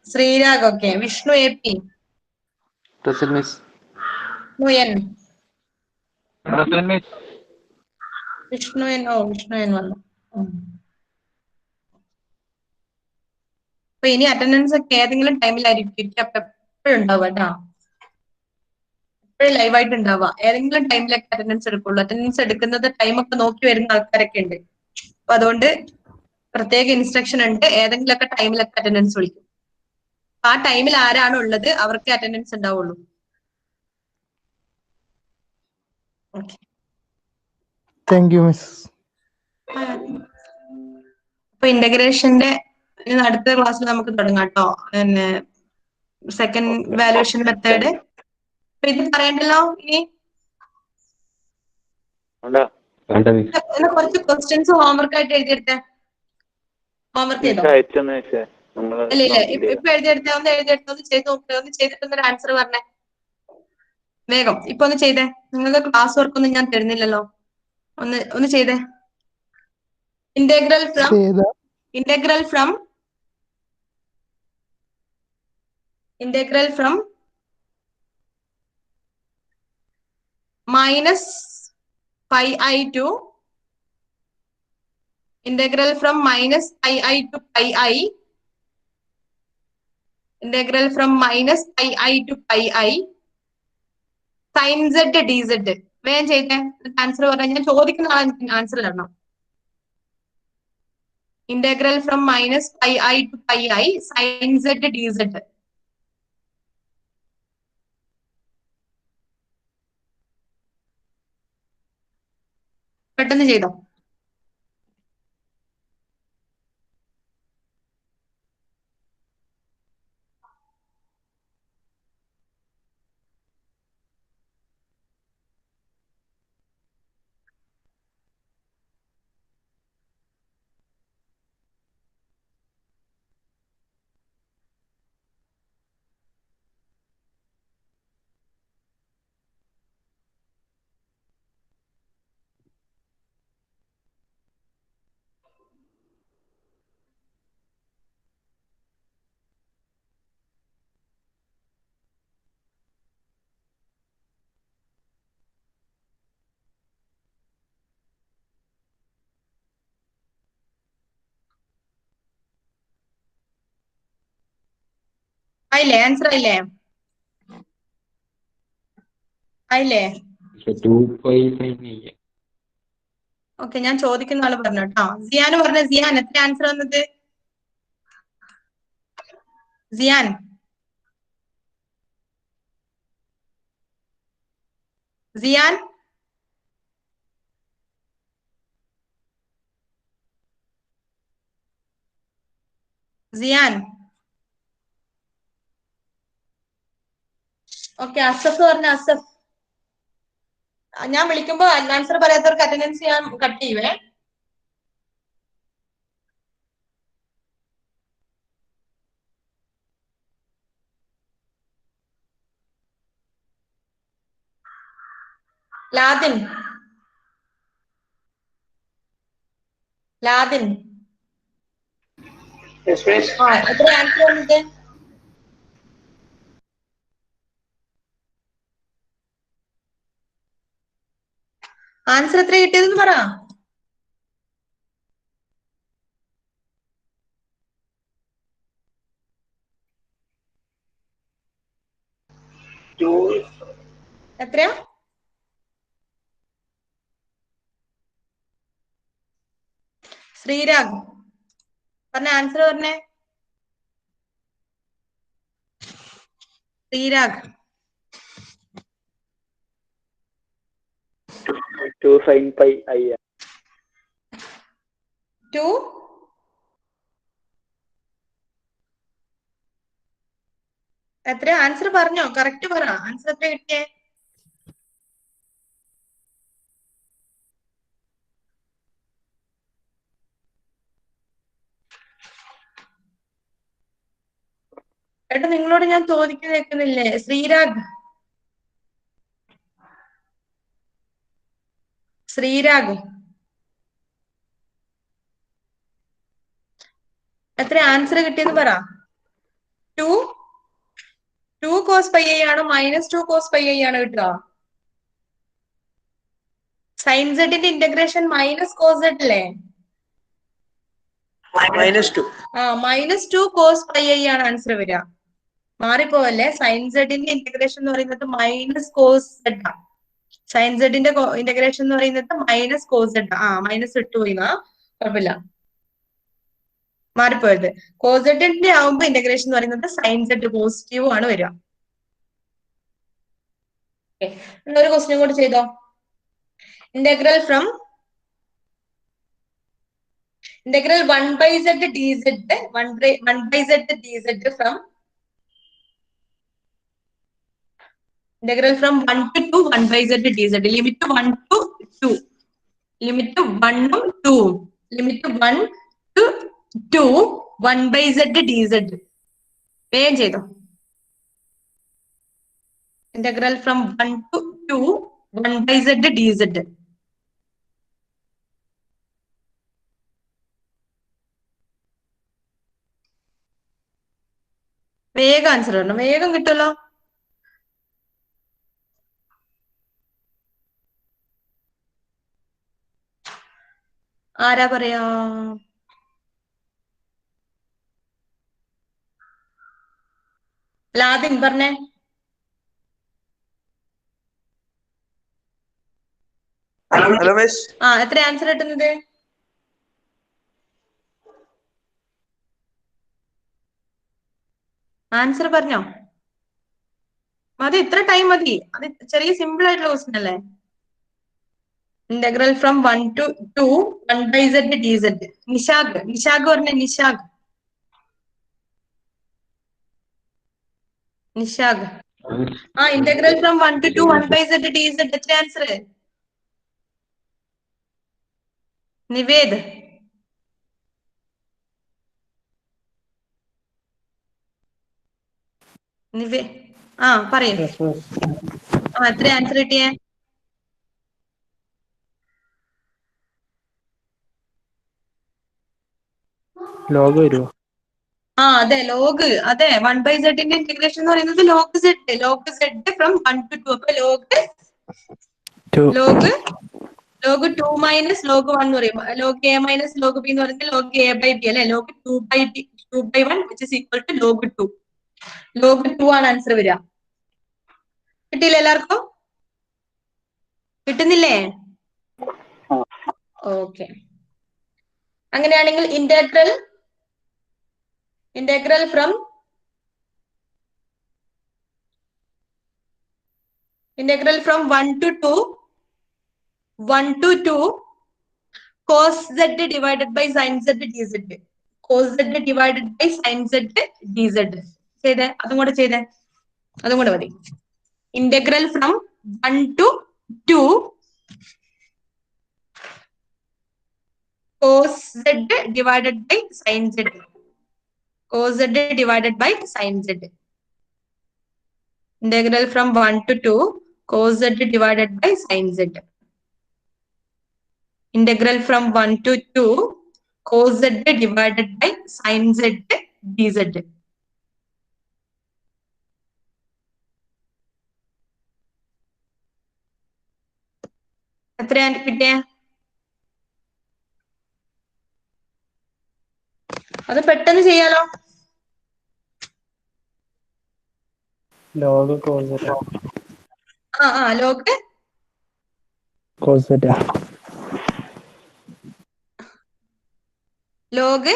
A: Sreerag. Okay. Vishnu A P. Vishnu N വന്നു. അപ്പൊ ഇനി അറ്റൻഡൻസ് ഒക്കെ ഏതെങ്കിലും ടൈമിലായിരിക്കും എപ്പോഴും ഉണ്ടാവുക കേട്ടോ. എപ്പോഴും ലൈവായിട്ട് ഉണ്ടാവുക. ഏതെങ്കിലും ടൈമിലൊക്കെ അറ്റൻഡൻസ് എടുക്കുള്ളൂ. അറ്റൻഡൻസ് എടുക്കുന്നത് ടൈമൊക്കെ നോക്കി വരുന്ന ആൾക്കാരൊക്കെ ഉണ്ട്. അപ്പൊ അതുകൊണ്ട് പ്രത്യേക ഇൻസ്ട്രക്ഷൻ ഉണ്ട്. ഏതെങ്കിലുമൊക്കെ ടൈമിലൊക്കെ അറ്റൻഡൻസ് വിളിക്കും. ആ ടൈമിൽ ആരാണ് ഉള്ളത് അവർക്ക് അറ്റൻഡൻസ് ഉണ്ടാവുള്ളൂ.
D: Thank you miss.
A: അപ്പൊ ഇന്റഗ്രേഷന്റെ അടുത്ത ക്ലാസ്സിൽ നമുക്ക് തുടങ്ങാം കേട്ടോ. പിന്നെ സെക്കൻഡ് വാല്യുവേഷൻ മെത്തേഡ്. അപ്പൊ ഇത് പറയണ്ടല്ലോ ഇനി. കുറച്ച് ക്വസ്റ്റ്യൻസ് ഹോംവർക്ക് ആയിട്ട് എഴുതിയെടുത്തേ. ഹോംവർക്ക് ചെയ്തോ? ഇല്ല ഇപ്പൊ എഴുതിയെടുത്തേ. ഒന്ന് ചെയ്ത് നോക്കുക. ഒന്ന് ചെയ്തിട്ടൊന്നൊരു ആൻസർ പറഞ്ഞേ വേഗം. ഇപ്പൊ ഒന്ന് ചെയ്തേ. നിങ്ങൾക്ക് ക്ലാസ് വർക്ക് ഒന്നും ഞാൻ തരുന്നില്ലല്ലോ. ഒന്ന് ചെയ്തേ. Integral from minus pi I to integral from minus pi I to pi I, integral from minus pi I to pi I sin z dz. വേഗം ചെയ്തേ. ആൻസർ പറഞ്ഞാൽ ഞാൻ ചോദിക്കുന്ന ആളെ ആൻസർ തരണം. Integral from minus pi I to pi I sine z d z. പെട്ടെന്ന് ചെയ്തോ. ആയില്ലേ? ആൻസർ ആയില്ലേ? ആയില്ലേ? ഓക്കെ, ഞാൻ ചോദിക്കുന്ന ആള് പറഞ്ഞു കേട്ടോ. സിയാൻ പറഞ്ഞ, സിയാൻ എത്ര ആൻസർ വന്നത്? സിയാൻ സിയാൻ സിയാൻ ഓക്കെ. അസഫ് പറഞ്ഞ, അസഫ്. ഞാൻ വിളിക്കുമ്പോ ആൻസർ പറയാത്തവർക്ക് അറ്റൻഡൻസ് ഞാൻ കട്ട് ചെയ്യുവേ. ലാദിൻ ലാദിൻ
C: Yes, miss.
A: എത്ര ആൻസർ വന്നത്? ആൻസർ എത്ര കിട്ടിയതെന്ന് പറ. എത്രയാ? ശ്രീരാഗ് പറഞ്ഞ ആൻസർ പറഞ്ഞേ. Sreerag
C: 2 sin pi I.
A: 2 എത്ര ആൻസർ പറഞ്ഞോ? കറക്റ്റ് പറ. ആൻസർ എത്ര കിട്ടിയേ? ഏട്ടാ, നിങ്ങളോട് ഞാൻ ചോദിക്കാൻ കേൾക്കുന്നില്ലേ? ശ്രീരാഗ് ശ്രീരാഗ് എത്ര ആൻസർ കിട്ടിയെന്ന് പറ. 2 കോസ് പൈ ഐ ആണോ -2 കോസ് പൈ ഐ ആണോ കിട്ടുക? സൈൻ സെഡിന്റെ ഇന്റഗ്രേഷൻ മൈനസ് കോസ് സെഡ് അല്ലേ?
C: -2.
A: -2 കോസ് പൈ ഐ ആണ് ആൻസർ വരിക. മാറിപ്പോവല്ലേ. സൈൻ സെഡിന്റെ ഇന്റഗ്രേഷൻ എന്ന് പറയുന്നത് മൈനസ് കോസ് സെഡ് ആണ്. സൈൻ സെഡിന്റെ ഇന്റഗ്രേഷൻ എന്ന് പറയുന്നത് മൈനസ് കോസ് സെഡ്. മൈനസ് ഇട്ടു പോയി, കുഴപ്പമില്ല, മാറിപ്പോയത്. കോസ് സെഡിന്റെ ആവുമ്പോ ഇന്റഗ്രേഷൻ എന്ന് പറയുന്നത് സൈൻ സെഡ് പോസിറ്റീവ് ആണ് വരിക. ഒരു ക്വസ്റ്റ്യൻ കൂടി ചെയ്തോ. Integral 1 by z dz 1 by z dz from integral from 1 to 2 1 by z dz limit 1 to 2 limit 1 to 2 limit 1 to 2 1 by z dz വേഗം ചെയ്തോ. Integral from 1 to 2 1 by z dz. വേഗം ആൻസർ പറഞ്ഞു, വേഗം കിട്ടുമല്ലോ. ആരാ പറയാ? ലാദിൻ പറഞ്ഞേ.
E: Hello miss.
A: എത്ര ആൻസർ കിട്ടുന്നത്? ആൻസർ പറഞ്ഞോ? മതി, ഇത്ര ടൈം മതി. അത് ചെറിയ സിമ്പിൾ ആയിട്ടുള്ള ക്വസ്റ്റ്യൻ അല്ലേ. Integral from 1 to 2 1/z dz. നിഷാഗ് പറഞ്ഞ നിഷാഗ്. ആ, integral from 1 to 2 1/z dz. എത്ര ആൻസർ? നിവേദ്. ആ പറയൂ. എത്ര ആൻസർ കിട്ടിയേ?
B: ലോഗ് വരുമോ?
A: അതെ, ലോഗ്. അതെ, 1/z ഇന്റഗ്രേഷൻ എന്ന് പറയുന്നത് ലോഗ് z ഫ്രം 1 to 2. അപ്പൊ ലോഗ് 2 മൈനസ് ലോഗ് 1 എന്ന് പറയും. Log a minus log b എന്ന് പറയുന്നത് ലോഗ് a/b അല്ലെ. Log 2/1 which is equal to log 2. Log 2 ആണ് ആൻസർ വരിക. കിട്ടിയില്ല എല്ലാവർക്കും? കിട്ടുന്നില്ലേ? ഓക്കെ. അങ്ങനെയാണെങ്കിൽ integral from 1 to 2 cos z divided by sin z dz. cos z divided by sin z dz. ചെയ്തേ, അതും കൂടെ മതി. Integral from 1 to 2 cos z divided by sin z. cos z divided by sin z. Integral from 1 to 2 cos z divided by sin z. Integral from 1 to 2 cos z divided by sin z dz. എത്രയാണ് കിട്ടിയ? അത് പെട്ടെന്ന് ചെയ്യാലോ.
B: Log cos
A: log
B: cos
A: log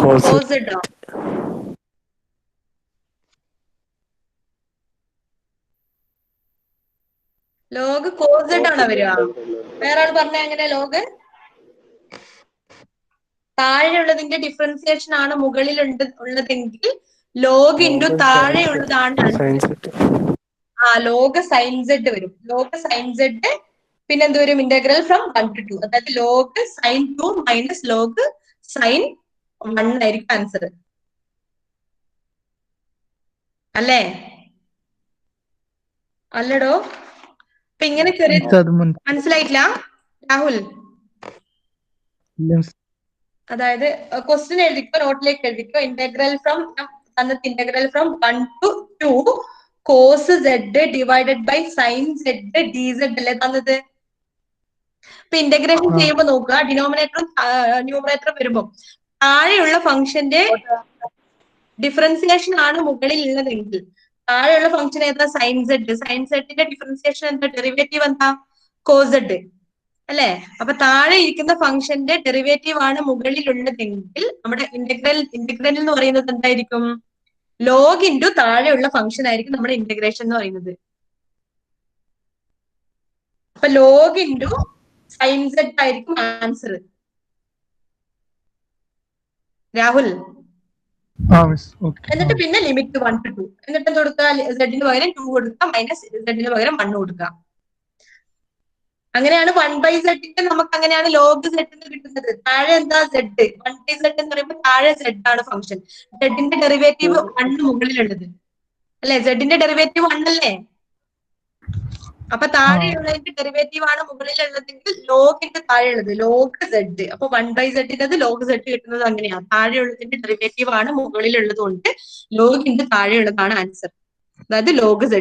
B: cos
A: z. Log cos z ആണോ വരിക? വേറെ ആൾ പറഞ്ഞ എങ്ങനെ? ലോഗ് താഴെയുള്ളതിന്റെ ഡിഫറൻസിയേഷൻ ആണ് മുകളിൽ ഉള്ളതെങ്കിൽ ലോഗ് ഇൻറ്റു താഴെയുള്ളതാണ് ലോഗ് സൈൻ സെഡ് വരും. ലോഗ് സൈൻ സെഡ് പിന്നെ എന്ത് വരും? Integral from 1 to 2. അതായത് log sine 2 minus log sine 1 ആയിരിക്കും ആൻസർ അല്ലേ? അല്ലടോ. അപ്പൊ ഇങ്ങനെ ചെറിയ മനസ്സിലായിട്ടില്ല രാഹുൽ? അതായത് ക്വസ്റ്റ്യൻ എഴുതിക്കോ, നോട്ടിലേക്ക് എഴുതിക്കോ. Integral from 1 to 2 cos z divided by sine z dz അല്ലേ തന്നത്. ഇപ്പൊ ഇന്റഗ്രേഷൻ ചെയ്യുമ്പോൾ നോക്കുക, ഡിനോമിനേറ്ററും ന്യൂമറേറ്ററും വരുമ്പോ താഴെയുള്ള ഫംഗ്ഷന്റെ ഡിഫറൻസിയേഷൻ ആണ് മുകളിൽ ഉള്ളതെങ്കിൽ താഴെയുള്ള ഫംഗ്ഷൻ ഏതാ? Sine zed. സൈൻ സെഡിന്റെ ഡിഫറൻസിയേഷൻ എന്താ? ഡെറിവേറ്റീവ് എന്താ? കോസ് സെഡ് അല്ലെ. അപ്പൊ താഴെ ഇരിക്കുന്ന ഫംഗ്ഷന്റെ ഡെറിവേറ്റീവ് ആണ് മുകളിൽ ഉള്ളതെങ്കിൽ നമ്മുടെ ഇന്റഗ്രൽ എന്ന് പറയുന്നത് എന്തായിരിക്കും? ലോഗ് ഇൻറ്റു താഴെയുള്ള ഫംഗ്ഷൻ ആയിരിക്കും നമ്മുടെ ഇന്റഗ്രേഷൻ എന്ന് പറയുന്നത്. അപ്പൊ ലോഗ് ഇൻറ്റു സൈൻ സെഡ് ആയിരിക്കും ആൻസർ. രാഹുൽ, എന്നിട്ട് പിന്നെ ലിമിറ്റ് 1 to 2. എന്നിട്ട് എന്ത് കൊടുക്കുക? സെഡിന് പകരം 2 കൊടുക്കുക, മൈനസ് സെഡിന് പകരം 1 കൊടുക്കുക. അങ്ങനെയാണ് 1/z നമുക്ക് അങ്ങനെയാണ് ലോഗ് z എന്ന് കിട്ടുന്നത്. താഴെ എന്താ? z. 1/z എന്ന് പറയുമ്പോൾ താഴെ z ആണ് ഫംഗ്ഷൻ. z ഡെറിവേറ്റീവ് 1 മുകളിലുള്ളത് അല്ലെ? z ഡെറിവേറ്റീവ് 1 അല്ലേ? അപ്പൊ താഴെയുള്ളതിന്റെ ഡെറിവേറ്റീവ് ആണ് മുകളിലുള്ളതെങ്കിൽ ലോഗിന്റെ താഴെയുള്ളത് ലോഗ് z. അപ്പൊ 1/z ലോഗ് z കിട്ടുന്നത് അങ്ങനെയാണ്. താഴെയുള്ളതിന്റെ ഡെറിവേറ്റീവ് ആണ് മുകളിലുള്ളത് കൊണ്ട് ലോഗിന്റെ താഴെയുള്ളതാണ് ആൻസർ. അതായത് log z.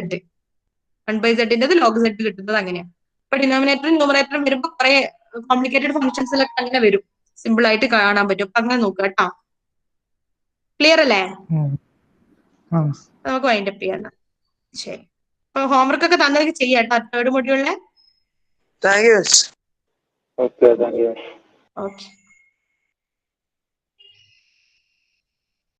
A: 1/z log z കിട്ടുന്നത് അങ്ങനെയാണ്. ഇപ്പൊ ഡിനോമിനേറ്ററും ന്യൂമറേറ്ററും വരുമ്പോൾ കുറെ കോംപ്ലിക്കേറ്റഡ് ഫംഗ്ഷൻസിലൊക്കെ അങ്ങനെ വരും. സിമ്പിൾ ആയിട്ട് കാണാൻ പറ്റും. അപ്പൊ അങ്ങനെ നോക്കുക കേട്ടോ. ക്ലിയർ അല്ലേ? നമുക്ക് വൈൻഡപ്പ് ചെയ്യണം. ശരി. അപ്പൊ ഹോംവർക്ക് ഒക്കെ തന്നതൊക്കെ ചെയ്യാട്ടോ. 3rd മൊഡ്യൂളിലെ.
C: Thank you. ഓക്കെ.